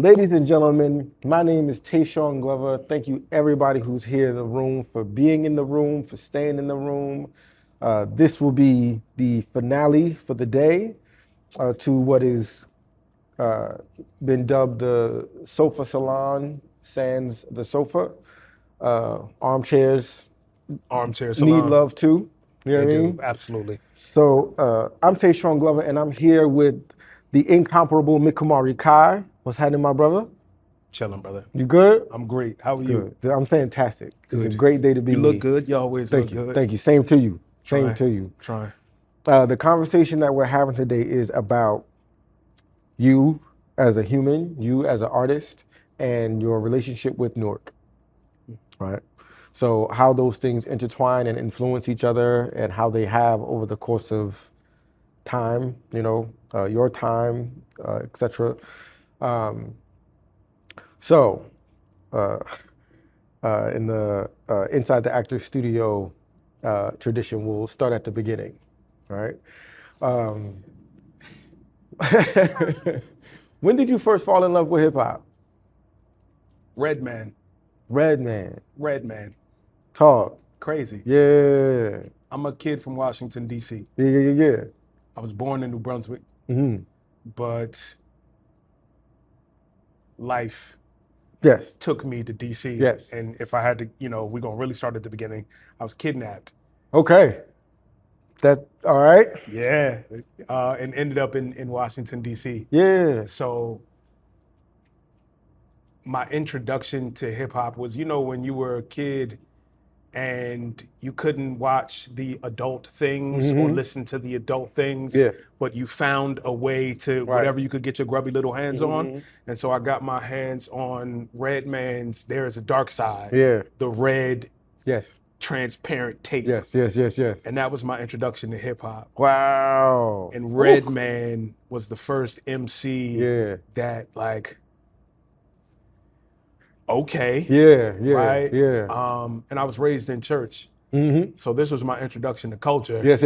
Ladies and gentlemen, my name is Tehsuan Glover. Thank you everybody who's here in the room for being in the room, for staying in the room. This will be the finale for the day to what is been dubbed the Sofa Salon, sans the sofa. Armchairs Armchair need salon. love too. You know They what I do, mean? absolutely. So I'm Tehsuan Glover, and I'm here with the incomparable Mikumari Caiyhe. What's happening, my brother? Chilling, brother. You good? I'm great. How are you? Good. I'm fantastic. It's a Good. great day to be You look me. good. You always Thank look you. good. Thank you. Same to you. Same Trying. to you. Trying. The conversation that we're having today is about you as a human, you as an artist, and your relationship with Newark. Right? So how those things intertwine and influence each other, and how they have over the course of time, your time, etc. So, in the Inside the Actor Studio tradition, we'll start at the beginning, right? When did you first fall in love with hip hop? Redman. Redman. Talk. Crazy. Yeah. I'm a kid from Washington, D.C. Yeah. I was born in New Brunswick, but life Yes. took me to D.C. Yes. And if I had to, we're going to really start at the beginning. I was kidnapped. Okay. That's all right. Yeah. And ended up in Washington, D.C. Yeah. So my introduction to hip hop was, when you were a kid and you couldn't watch the adult things or listen to the adult things, but you found a way to whatever you could get your grubby little hands on. And so I got my hands on Redman's There Is a Darkside, the red transparent tape. Yes. And that was my introduction to hip hop. Wow. And Redman was the first MC that okay. Right? And I was raised in church. So this was my introduction to culture. Yes.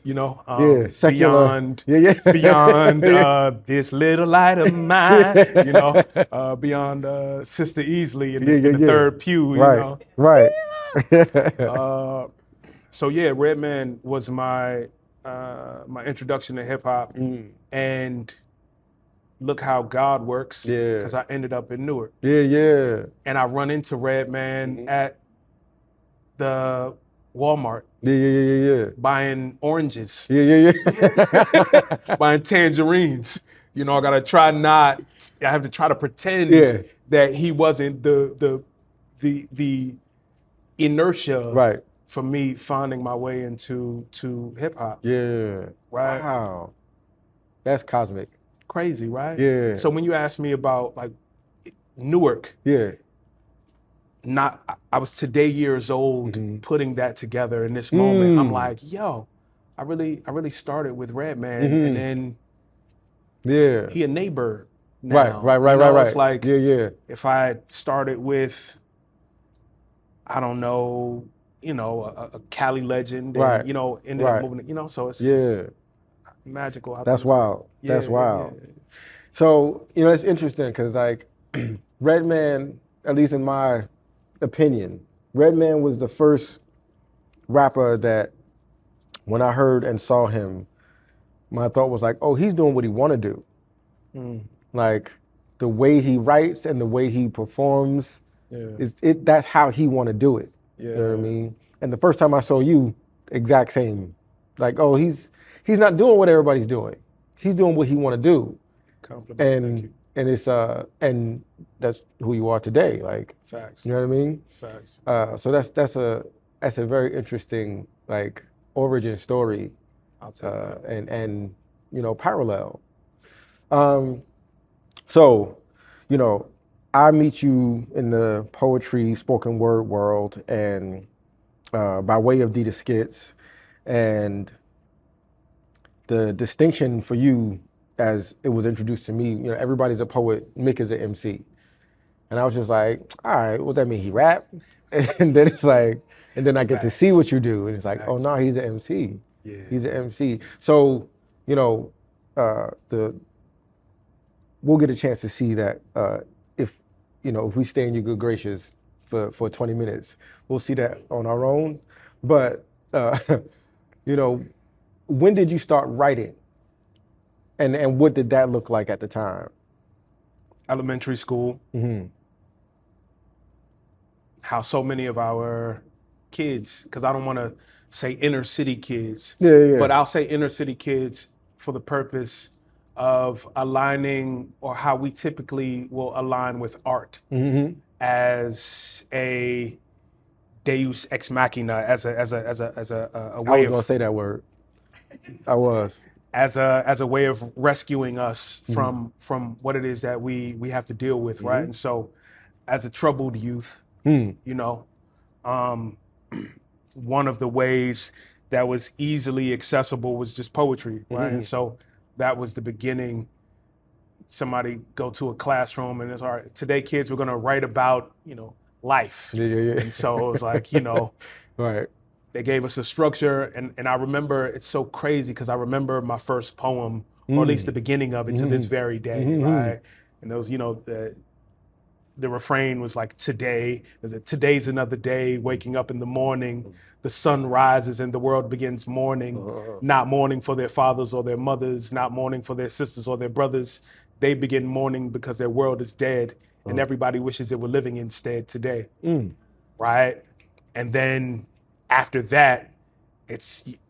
Beyond this little light of mine, beyond Sister Easley in the third pew, Right. So Redman was my my introduction to hip hop, and look how God works, because I ended up in Newark. And I run into Redman at the Walmart. Buying oranges. Buying tangerines. I gotta try I have to try to pretend that he wasn't the inertia for me finding my way into hip hop. Yeah. Right. Wow. That's cosmic. Crazy, right? Yeah. So when you ask me about Newark, I was today years old putting that together in this moment. I'm like, yo, I really started with Redman, and then he a neighbor now. Right. It's like if I had started with, I don't know, a Cali legend, and ended up moving, so it's magical. That's wild. That's wild. So, it's interesting because Redman, at least in my opinion, Redman was the first rapper that when I heard and saw him, my thought was like, oh, he's doing what he want to do. Like the way he writes and the way he performs, that's how he want to do it. You know what I mean? And the first time I saw you, exact same. Like, oh, he's not doing what everybody's doing. He's doing what he want to do. Compliment. And it's and that's who you are today. Like, facts. You know what I mean? Facts. So that's a very interesting origin story. I'll take that. And parallel. So, I meet you in the poetry, spoken word world, and by way of Dita Skits, and the distinction for you, as it was introduced to me, everybody's a poet, Mick is an MC. And I was just like, all right, what that mean? He rap? And then it's like, and then I get to see what you do. And it's like, oh no, he's an MC. He's an MC. So, the we'll get a chance to see that if if we stay in your good graces for 20 minutes, we'll see that on our own. But when did you start writing, and what did that look like at the time? Elementary school. Mm-hmm. How so many of our kids, because I don't want to say inner city kids, but I'll say inner city kids for the purpose of aligning, or how we typically will align with art as a deus ex machina, as a way I was gonna say that word. I was. As a way of rescuing us from what it is that we have to deal with, right? And so, as a troubled youth, one of the ways that was easily accessible was just poetry, right? And so that was the beginning. Somebody go to a classroom and it's, all right, today kids, we're gonna write about, life. And so it was like, right. They gave us a structure, and I remember, it's so crazy because I remember my first poem, or at least the beginning of it, to this very day, right? And those, the refrain was like, today's another day, waking up in the morning, the sun rises and the world begins mourning, not mourning for their fathers or their mothers, not mourning for their sisters or their brothers. They begin mourning because their world is dead, and everybody wishes it were living instead today, right? And then after that,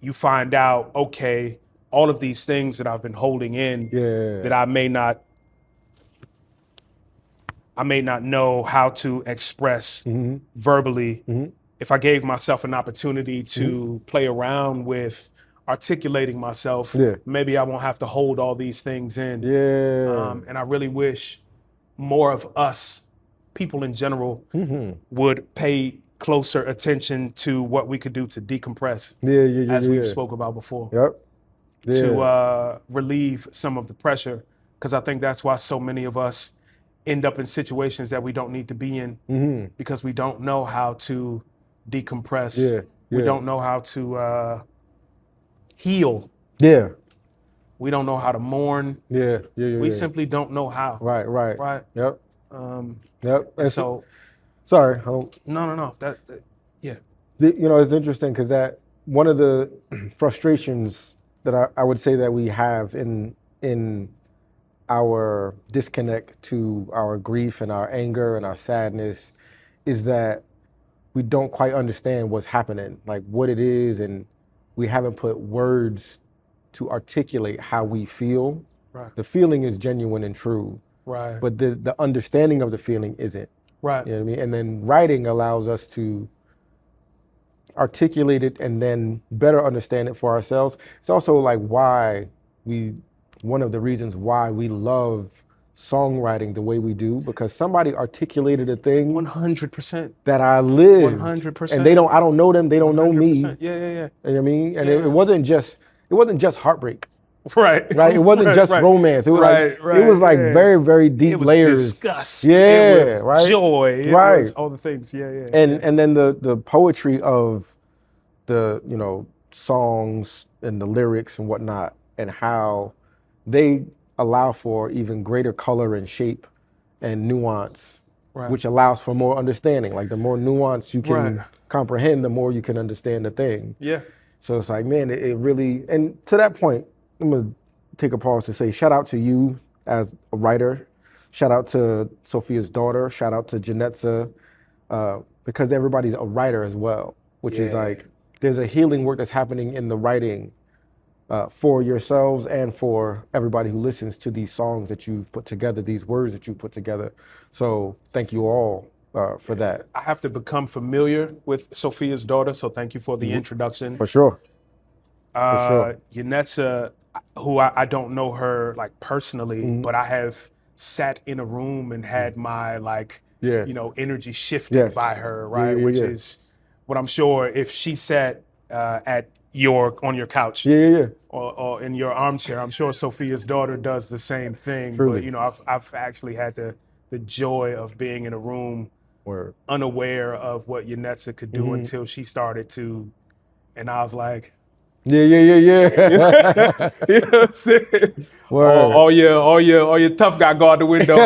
you find out, okay, all of these things that I've been holding in, that I may not know how to express verbally. If I gave myself an opportunity to play around with articulating myself, maybe I won't have to hold all these things in. And I really wish more of us, people in general, would pay closer attention to what we could do to decompress, as we spoke about before, to relieve some of the pressure, because I think that's why so many of us end up in situations that we don't need to be in, because we don't know how to decompress. We don't know how to heal. We don't know how to mourn. We simply don't know how. Right. Yep. And so, sorry. No. It's interesting because that one of the frustrations that I would say that we have in our disconnect to our grief and our anger and our sadness is that we don't quite understand what's happening, like what it is, and we haven't put words to articulate how we feel. The feeling is genuine and true, but the understanding of the feeling isn't. You know what I mean? And then writing allows us to articulate it and then better understand it for ourselves. It's also like one of the reasons why we love songwriting the way we do, because somebody articulated a thing 100% that I live 100%, and I don't know them, they don't know me. You know what I mean? And it wasn't just heartbreak. Right. It wasn't just romance. It was it was like very, very deep it was layers. Disgust. It was joy. It was all the things. And then the poetry of the songs and the lyrics and whatnot, and how they allow for even greater color and shape and nuance, which allows for more understanding. Like the more nuance you can comprehend, the more you can understand the thing. So it's like, man, it really, and to that point, I'm gonna take a pause to say shout out to you as a writer, shout out to Sophia's daughter, shout out to Janetza, because everybody's a writer as well, which is like, there's a healing work that's happening in the writing for yourselves and for everybody who listens to these songs that you've put together, these words that you put together. So thank you all for that. I have to become familiar with Sophia's daughter, so thank you for the introduction. For sure. Janetza, who I don't know her like personally, but I have sat in a room and had my energy shifted by her, right? Which is what I'm sure if she sat on your couch or in your armchair, I'm sure Sophia's daughter does the same thing. Truly. But I've actually had the joy of being in a room unaware of what Janetza could do until she started to, and I was like, Yeah. You know what I'm saying? Word. All your tough guy guard the window.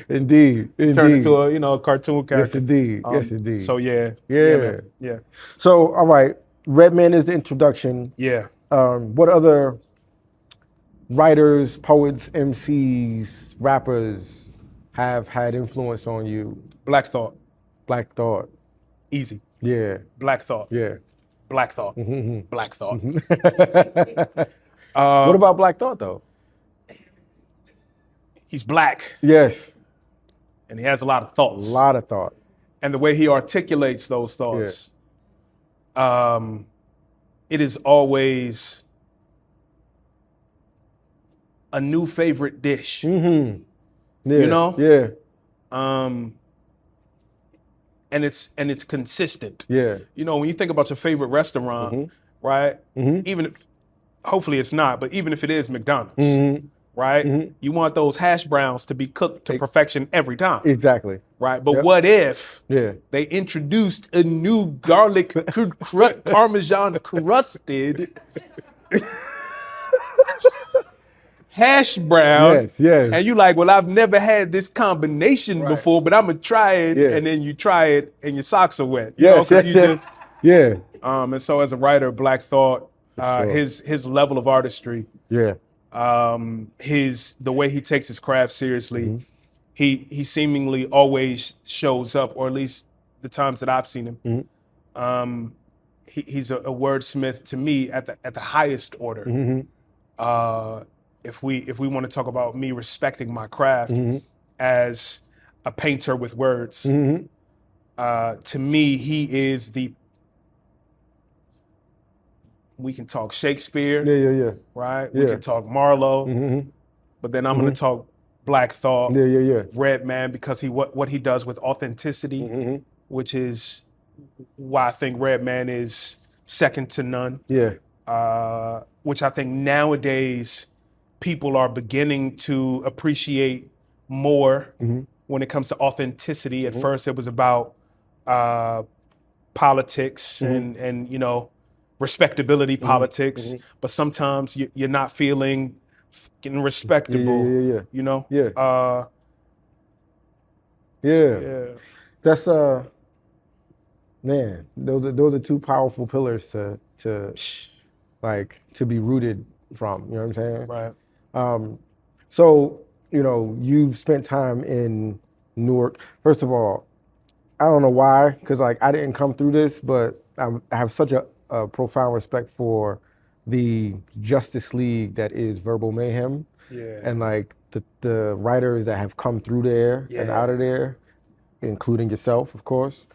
Indeed. Turn into a cartoon character. Yes, indeed. So yeah, Yeah. man. So, all right, Redman is the introduction. Yeah. What other writers, poets, MCs, rappers have had influence on you? Black Thought. Black Thought. Easy. Yeah. Black Thought. Yeah. Black Thought. Black Thought. What about Black Thought though? He's black. Yes. And he has a lot of thoughts. A lot of thought. And the way he articulates those thoughts, it is always a new favorite dish. Mm-hmm. Yeah. You know? Yeah. And it's consistent. Yeah. You know, when you think about your favorite restaurant, right? Even if, hopefully it's not, but even if it is McDonald's, right? You want those hash browns to be cooked to perfection every time. Exactly. Right? But what if they introduced a new garlic Parmesan crusted hash brown? Yes. And you like, well, I've never had this combination before, but I'm gonna try it. And then you try it and your socks are wet. Yes. And so as a writer, Black Thought, his level of artistry, the way he takes his craft seriously, he seemingly always shows up, or at least the times that I've seen him. He's a wordsmith to me at the highest order. If we want to talk about me respecting my craft as a painter with words, to me he is we can talk Shakespeare, right? We can talk Marlowe, but then I'm going to talk Black Thought, Redman, because what he does with authenticity, which is why I think Redman is second to none. Which I think nowadays people are beginning to appreciate more when it comes to authenticity. At first, it was about politics and respectability politics, but sometimes you're not feeling fucking respectable. You know? That's man, those are two powerful pillars to be rooted from. You know what I'm saying? Right. So you've spent time in Newark. First of all, I don't know why, because I didn't come through this, but I have such a profound respect for the Justice League that is Verbal Mayhem, and the writers that have come through there and out of there, including yourself, of course.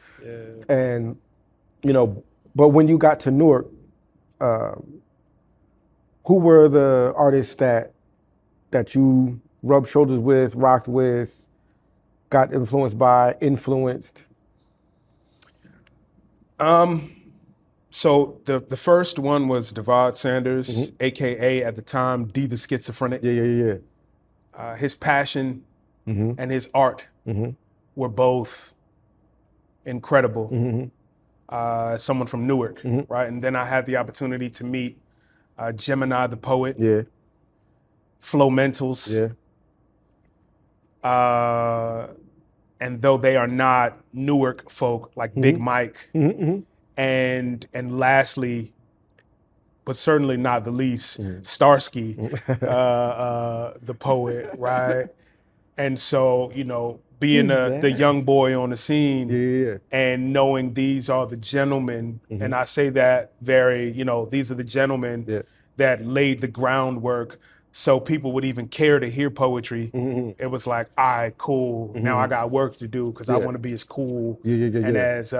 And but when you got to Newark, who were the artists that you rubbed shoulders with, rocked with, got influenced by, influenced? So the first one was Devod Sanders, AKA at the time D the Schizophrenic. His passion and his art were both incredible. Someone from Newark, right? And then I had the opportunity to meet Gemini the Poet, Flow Mentals. And though they are not Newark folk like Big Mike, and lastly, but certainly not the least, Starsky, the poet, right? And so, being the young boy on the scene and knowing these are the gentlemen, and I say that very, these are the gentlemen that laid the groundwork so people would even care to hear poetry. It was like, all right, cool. Now I got work to do because I want to be as cool and as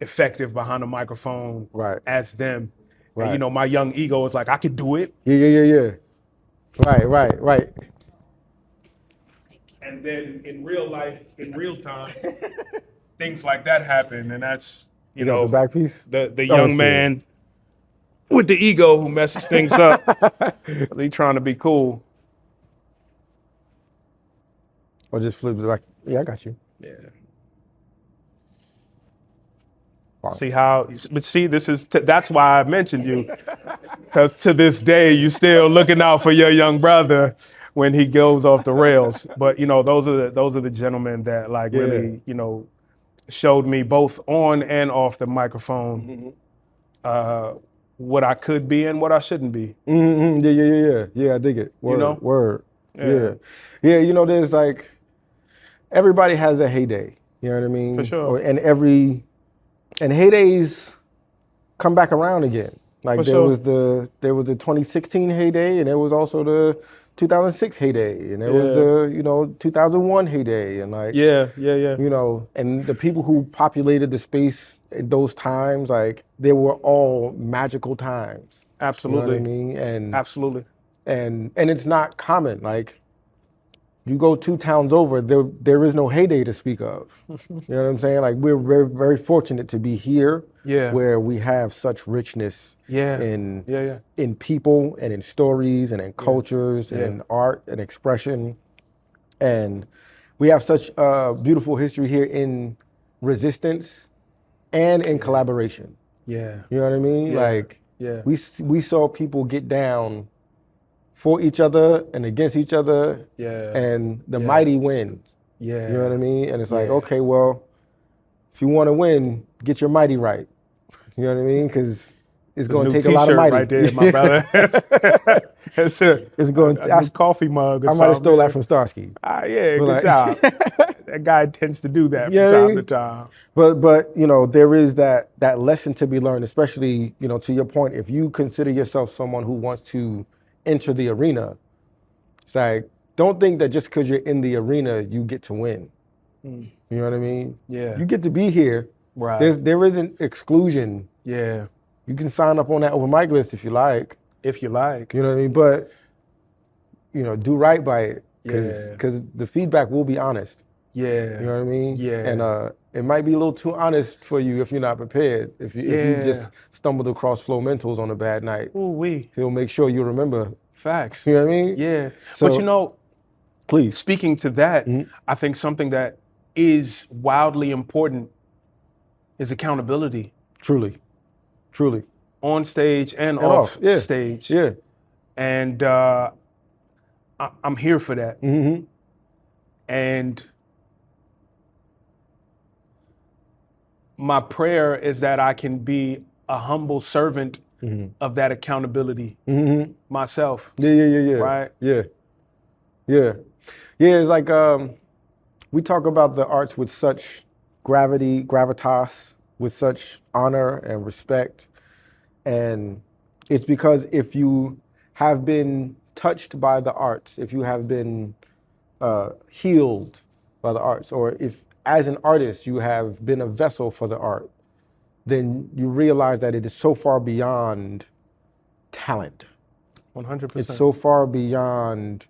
effective behind a microphone as them. And, my young ego was like, I could do it. Right. And then in real life, in real time, things like that happen. And that's, the back piece? The young man with the ego who messes things up. He trying to be cool. Or just flip it back. Yeah, I got you. Yeah. See how, but see, that's why I mentioned you, because to this day, you still looking out for your young brother when he goes off the rails. But those are the gentlemen that really, showed me both on and off the microphone what I could be and what I shouldn't be. Yeah. I dig it. Word. Word. Yeah. There's everybody has a heyday. You know what I mean? For sure. And heydays come back around again. For there sure. was the 2016 heyday, and there was also the 2006 heyday, and there was the 2001 heyday, and and the people who populated the space at those times, they were all magical times. Absolutely. You know what I mean? And absolutely. And it's not common. You go 2 towns over, there is no heyday to speak of. You know what I'm saying? We're very, very fortunate to be here, where we have such richness in people and in stories and in cultures and in art and expression. And we have such a beautiful history here in resistance and in collaboration. Yeah. You know what I mean? We saw people get down for each other and against each other, and the mighty wins. Yeah. You know what I mean? And it's okay, well, if you want to win, get your mighty right. You know what I mean? Because it's going to take a lot of mighty. Right there, my brother. It's going a new coffee mug. I might have stole that from Starsky. Good job. That guy tends to do that from time to time. But there is that lesson to be learned, especially to your point. If you consider yourself someone who wants to enter the arena, it's don't think that just because you're in the arena you get to win. You know what I mean? Yeah. You get to be here. Right. There isn't exclusion. Yeah. You can sign up on that open mic list if you like. If you like. You know what I mean? But do right by it, because the feedback will be honest. Yeah. You know what I mean? Yeah. And it might be a little too honest for you if you're not prepared. If you just stumbled across Flow Mentals on a bad night, he'll make sure you remember. Facts. You know what I mean? Yeah. So, but please. Speaking to that, I think something that is wildly important is accountability. Truly. On stage and off stage. Yeah. And I'm here for that. And my prayer is that I can be a humble servant of that accountability myself. Yeah. Right? Yeah. It's we talk about the arts with such gravitas, with such honor and respect. And it's because if you have been touched by the arts, if you have been healed by the arts, or if as an artist you have been a vessel for the art, then you realize that it is so far beyond talent. 100%. It's so far beyond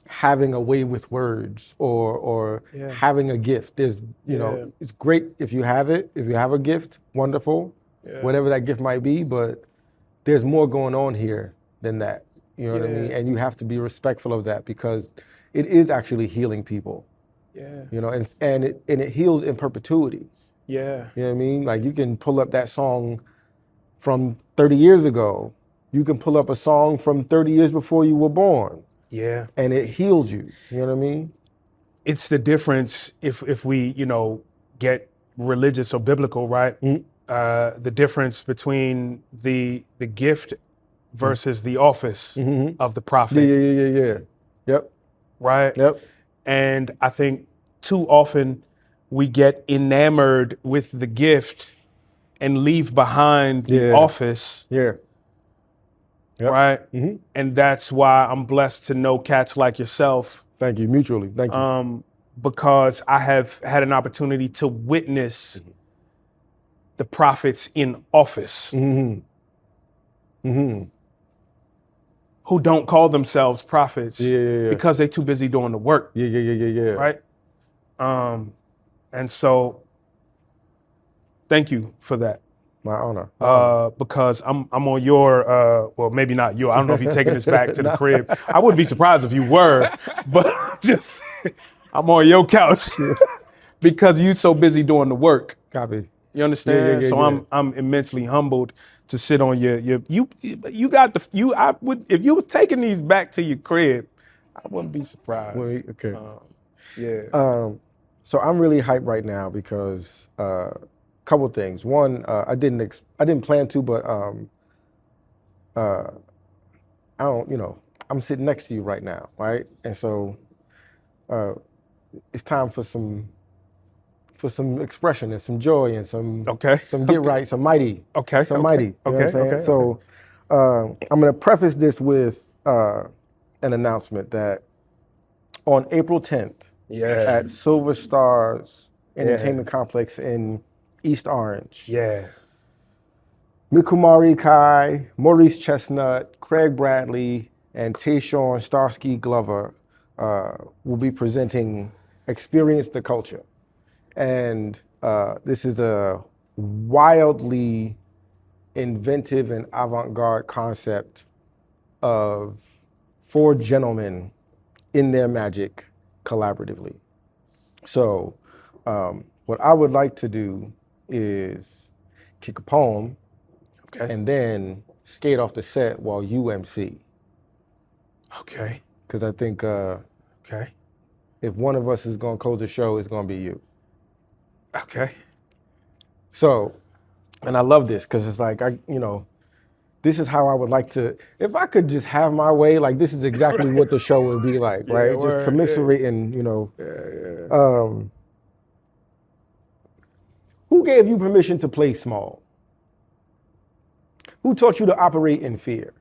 having a way with words or having a gift. There's, it's great if you have it. If you have a gift, wonderful, whatever that gift might be, but there's more going on here than that. You know what I mean? And you have to be respectful of that, because it is actually healing people. Yeah. And it heals in perpetuity. Yeah. You know what I mean? You can pull up that song from 30 years ago. You can pull up a song from 30 years before you were born. Yeah. And it heals you. You know what I mean? It's the difference if we, get religious or biblical, right? The difference between the gift versus the office of the prophet. Yeah. Yep. Right? Yep. And I think too often we get enamored with the gift and leave behind the office. Yeah. Yep. Right? And that's why I'm blessed to know cats like yourself. Thank you. Mutually. Thank you. Because I have had an opportunity to witness the prophets in office who don't call themselves prophets because they're too busy doing the work. Yeah. Right? And so thank you for that. My honor. Because I'm on your, well, maybe not you. I don't know if you're taking this back to the crib. I wouldn't be surprised if you were, but just, I'm on your couch because you so busy doing the work. Copy. You understand? So I'm immensely humbled to sit on if you was taking these back to your crib, I wouldn't be surprised. Okay. Yeah. So I'm really hyped right now because couple things. One, I didn't plan to, but I don't, I'm sitting next to you right now, right? And so it's time for some expression and some joy and some get right, some mighty. Some mighty. You know what I'm saying? So I'm gonna preface this with an announcement that on April 10th at Silver Stars Entertainment Complex in East Orange. Mikumari Caiyhe, Maurice Chestnut, Craig Bradley, and Tehsuan Starsky Glover will be presenting Experience the Culture. And this is a wildly inventive and avant-garde concept of 4 gentlemen in their magic collaboratively. So what I would like to do is kick a poem and then skate off the set while you MC. Okay. Because I think if one of us is going to close the show, it's going to be you. Okay. So, and I love this because it's like, this is how I would like to, if I could just have my way, like this is exactly what the show would be like, right? Just commiserating, Who gave you permission to play small? Who taught you to operate in fear?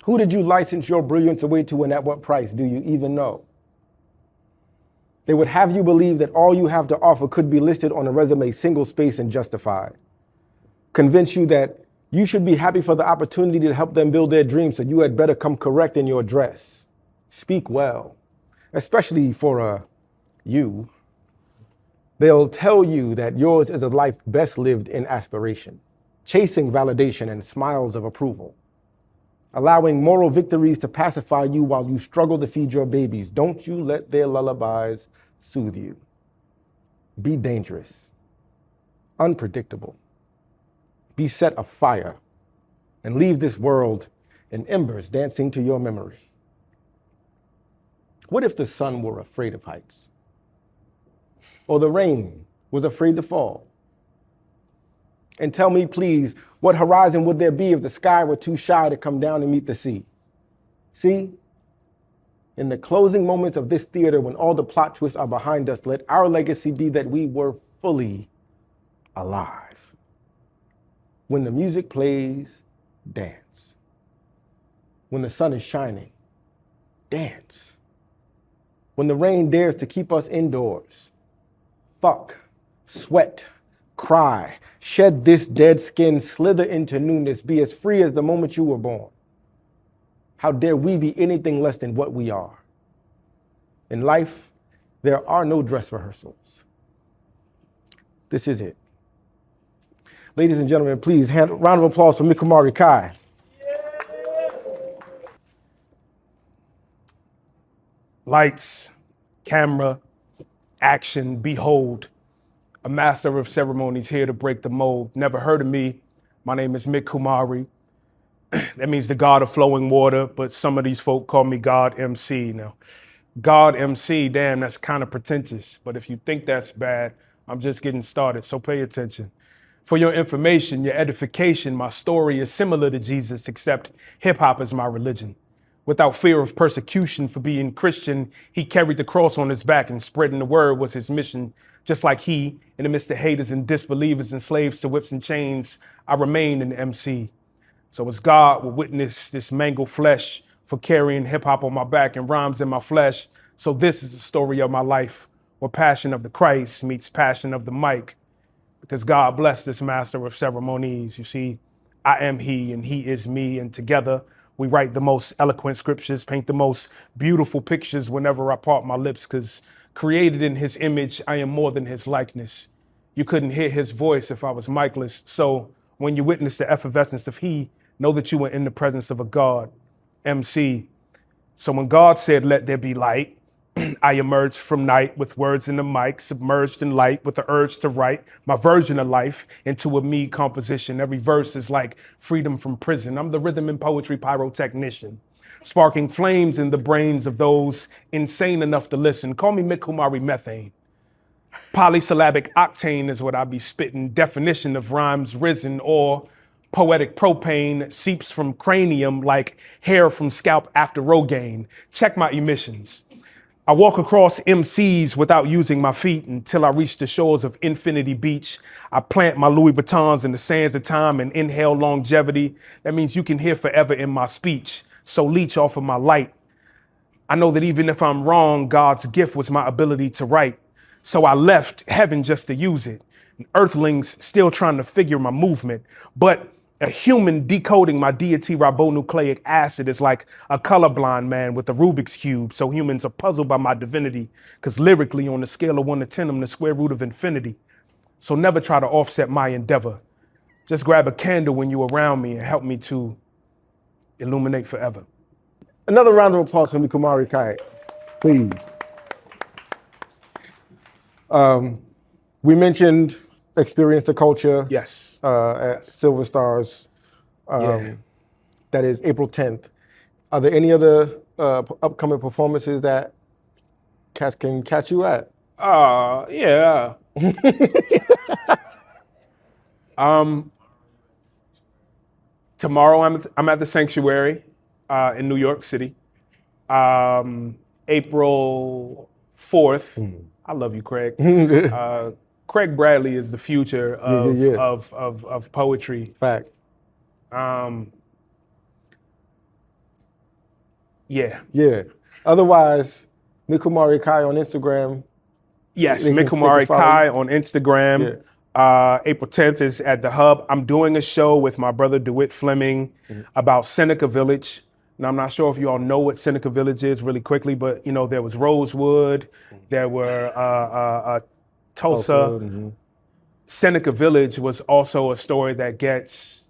Who did you license your brilliance away to, and at what price? Do you even know? They would have you believe that all you have to offer could be listed on a resume, single space and justified. Convince you that you should be happy for the opportunity to help them build their dreams, so you had better come correct in your dress. Speak well, especially for you. They'll tell you that yours is a life best lived in aspiration, chasing validation and smiles of approval, allowing moral victories to pacify you while you struggle to feed your babies. Don't you let their lullabies soothe you. Be dangerous, unpredictable. Be set afire and leave this world in embers dancing to your memory. What if the sun were afraid of heights? Or the rain was afraid to fall? And tell me, please, what horizon would there be if the sky were too shy to come down and meet the sea? See, in the closing moments of this theater, when all the plot twists are behind us, let our legacy be that we were fully alive. When the music plays, dance. When the sun is shining, dance. When the rain dares to keep us indoors, fuck, sweat, cry, shed this dead skin, slither into newness, be as free as the moment you were born. How dare we be anything less than what we are? In life, there are no dress rehearsals. This is it. Ladies and gentlemen, please, round of applause for Mikumari Caiyhe. Lights, camera, action, behold. A master of ceremonies here to break the mold. Never heard of me. My name is Mikumari. That means the God of flowing water, but some of these folk call me God MC. Now, God MC, damn, that's kind of pretentious. But if you think that's bad, I'm just getting started, so pay attention. For your information, your edification, my story is similar to Jesus, except hip hop is my religion. Without fear of persecution for being Christian, he carried the cross on his back, and spreading the word was his mission. Just like he, in the midst of haters and disbelievers and slaves to whips and chains, I remain an MC. So as God will witness this mangled flesh for carrying hip hop on my back and rhymes in my flesh, so this is the story of my life, where passion of the Christ meets passion of the mic. Because God bless this master of ceremonies. You see, I am he and he is me, and together we write the most eloquent scriptures, paint the most beautiful pictures whenever I part my lips, because created in his image, I am more than his likeness. You couldn't hear his voice if I was miceless. So when you witness the effervescence of he, know that you were in the presence of a God, MC. So when God said, let there be light, I emerged from night with words in the mic, submerged in light with the urge to write my version of life into a me composition. Every verse is like freedom from prison. I'm the rhythm and poetry pyrotechnician, sparking flames in the brains of those insane enough to listen. Call me Mikumari Methane. Polysyllabic octane is what I be spitting. Definition of rhymes risen, or poetic propane seeps from cranium like hair from scalp after Rogaine. Check my emissions. I walk across MCs without using my feet until I reach the shores of Infinity Beach. I plant my Louis Vuittons in the sands of time and inhale longevity. That means you can hear forever in my speech. So leech off of my light. I know that even if I'm wrong, God's gift was my ability to write. So I left heaven just to use it. Earthlings still trying to figure my movement, but a human decoding my deity ribonucleic acid is like a colorblind man with a Rubik's Cube. So humans are puzzled by my divinity, because lyrically on the scale of 1 to 10, I'm the square root of infinity. So never try to offset my endeavor. Just grab a candle when you're around me and help me to illuminate forever. Another round of applause for Mikumari Caiyhe, please. We mentioned Experience the Culture. Yes. At Silver Stars. That is April 10th. Are there any other upcoming performances that cats can catch you at? Yeah. Tomorrow I'm at the Sanctuary in New York City. April 4th. I love you, Craig. Craig Bradley is the future of poetry. Fact. Yeah. Otherwise, Mikumari Caiyhe on Instagram. Yes, Mikumari Caiyhe on Instagram. April 10th is at the Hub. I'm doing a show with my brother DeWitt Fleming about Seneca Village. Now, I'm not sure if you all know what Seneca Village is really quickly, but there was Rosewood, there were Tulsa. Seneca Village was also a story that gets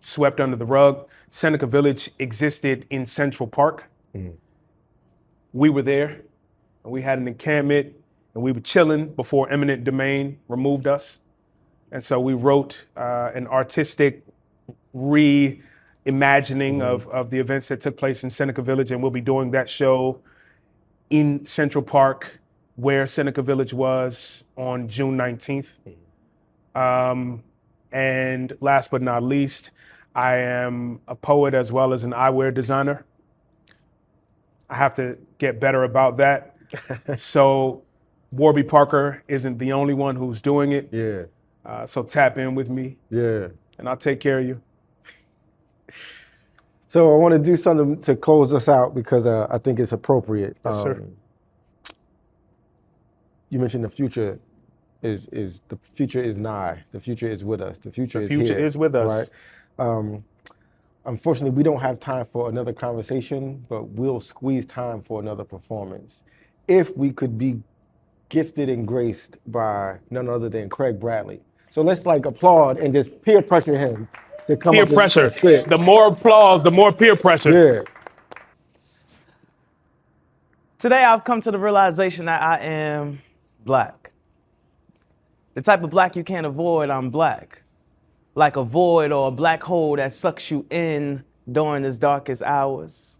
swept under the rug. Seneca Village existed in Central Park. We were there, and we had an encampment, and we were chilling before eminent domain removed us. And so we wrote an artistic reimagining of the events that took place in Seneca Village, and we'll be doing that show in Central Park, where Seneca Village was, on June 19th. And last but not least, I am a poet as well as an eyewear designer. I have to get better about that. So Warby Parker isn't the only one who's doing it. So tap in with me. And I'll take care of you. So I want to do something to close us out because I think it's appropriate. Yes, sir. You mentioned the future is the future is nigh. The future is with us. The future is here, is with us. Right? Unfortunately, we don't have time for another conversation, but we'll squeeze time for another performance. If we could be gifted and graced by none other than Craig Bradley. So let's applaud and just peer pressure him to come up with pressure. spit. The more applause, the more peer pressure. Today I've come to the realization that I am black. The type of black you can't avoid, I'm black. Like a void or a black hole that sucks you in during its darkest hours.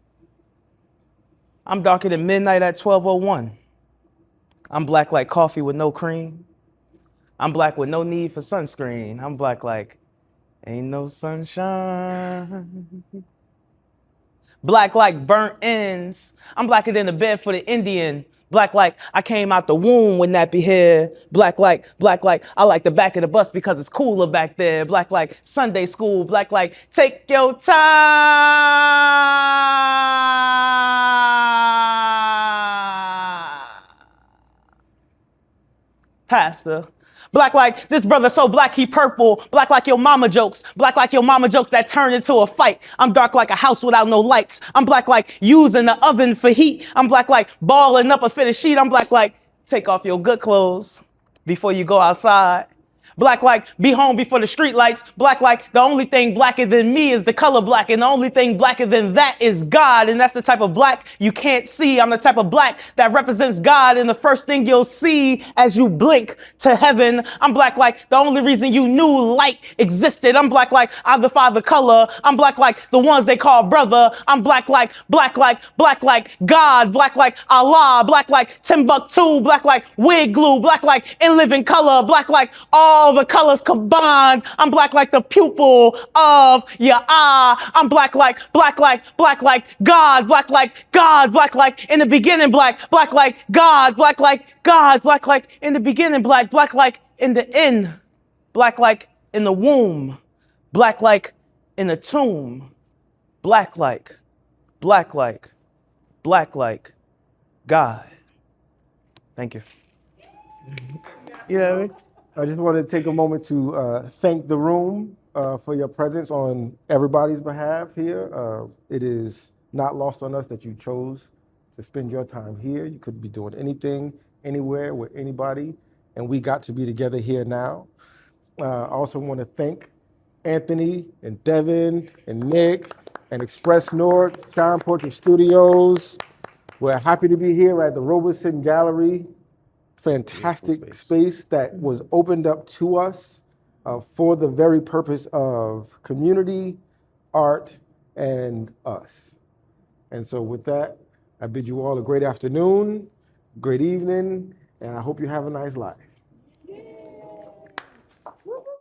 I'm darker than midnight at 12:01. I'm black like coffee with no cream. I'm black with no need for sunscreen. I'm black like ain't no sunshine. Black like burnt ends. I'm blacker than the bed for the Indian. Black like I came out the womb with nappy hair. Black like I like the back of the bus because it's cooler back there. Black like Sunday school. Black like take your time. Pastor. Black like this brother so black he purple. Black like your mama jokes. Black like your mama jokes that turn into a fight. I'm dark like a house without no lights. I'm black like using the oven for heat. I'm black like balling up a fitted sheet. I'm black like take off your good clothes before you go outside. Black like be home before the street lights. Black like the only thing blacker than me is the color black. And the only thing blacker than that is God. And that's the type of black you can't see. I'm the type of black that represents God. And the first thing you'll see as you blink to heaven. I'm black like the only reason you knew light existed. I'm black like I defy the color. I'm black like the ones they call brother. I'm black like God. Black like Allah. Black like Timbuktu. Black like wig glue. Black like in living color. Black like all the colors combined. I'm black like the pupil of your eye. I'm black like God. Black like God. Black like in the beginning black. Black like God. Black like God. Black like in the beginning black. Black like in the end. Black like in the womb. Black like in the tomb. Black like God. Thank you. You know what I mean? I just want to take a moment to thank the room for your presence on everybody's behalf here. It is not lost on us that you chose to spend your time here. You could be doing anything, anywhere, with anybody, and we got to be together here now. I also want to thank Anthony and Devin and Nick and Express Newark, Sharon Portrait Studios. We're happy to be here at the Robeson Gallery. Fantastic space that was opened up to us for the very purpose of community, art, and us. And so with that, I bid you all a great afternoon, great evening, and I hope you have a nice life.